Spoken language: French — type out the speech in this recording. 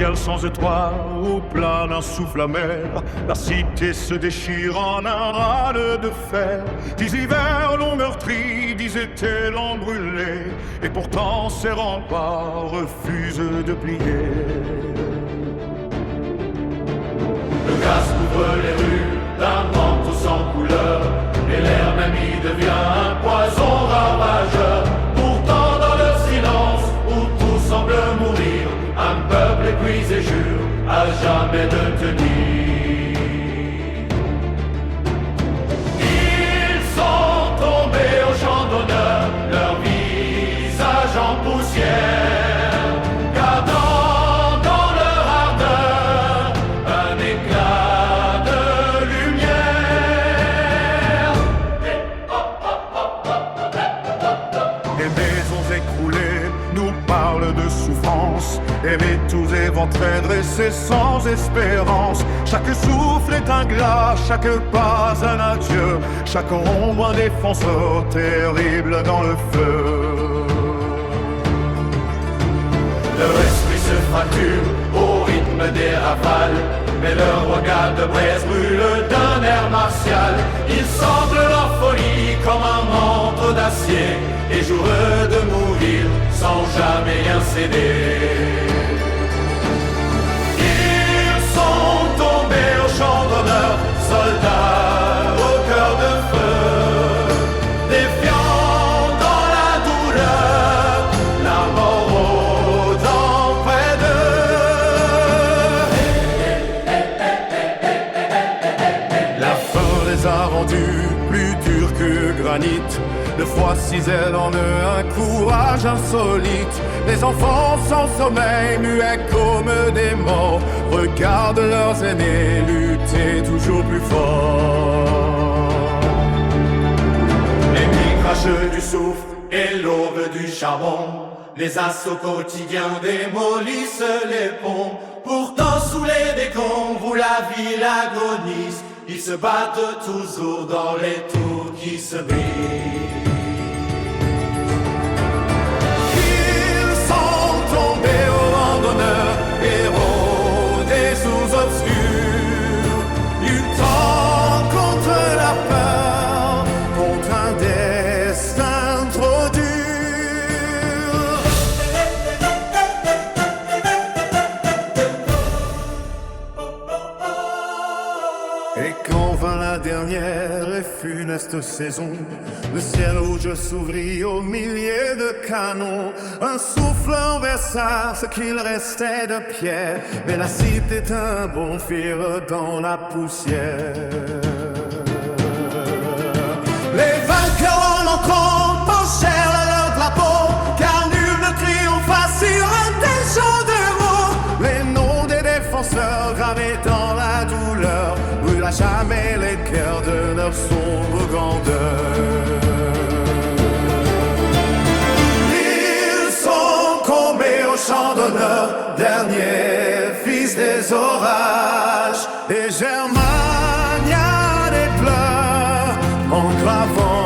ciel sans étoiles, où plane un souffle amer, la cité se déchire en un râle de fer. 10 hivers l'ont meurtri, 10 étés l'ont brûlé, et pourtant ses remparts refusent de plier. Le gaz couvre les rues d'un manteau sans couleur, et l'air même y devient un poison ravageur. Pourtant dans le silence où tout semble mourir, un peuple épuisé jure à jamais de tenir. Ils sont tombés au champ d'honneur, leur visage en poussière, gardant dans leur ardeur un éclat de lumière. Les maisons écroulées nous parlent de souffrance, et mes tous éventrés dressés sans espérance. Chaque souffle est un glas, chaque pas un adieu, chaque ombre un défenseur terrible dans le feu. Leur esprit se fracture au rythme des rafales, mais leur regard de braise brûle d'un air martial. Ils semblent leur folie comme un manteau d'acier, et jouent de mourir sans jamais rien céder. Ils sont tombés au champ d'honneur, soldats au cœur de feu, défiants dans la douleur, la mort rôdant près d'eux. La faim les a rendus plus durs que granit. De foi cisèle en eux un courage insolite. Les enfants sans sommeil, muets comme des morts, regardent leurs aînés lutter toujours plus fort. Les nuits crachent du soufre et l'aube du charbon, les assauts quotidiens démolissent les ponts. Pourtant sous les décombres où la ville agonise, ils se battent toujours dans les tours qui se brisent. Ils sont tombés au rang d'honneur, héros des sous-obscurs, luttant contre la peur, contre un destin trop dur. Et quand vint la dernière et funeste saison, le ciel rouge s'ouvrit aux milliers de canons. Un souffle renversa ce qu'il restait de pierre, mais la cité d'un bond firent dans la poussière. Les vainqueurs en entrant penchèrent leur drapeau, car nul ne triompha sur un tel champ d'héros. Les noms des défenseurs gravés dans la douleur brûlent à jamais les cœurs de leur sombre grandeur. Ils sont tombés au champ d'honneur, derniers fils des orages, et Germania des pleurs en gravant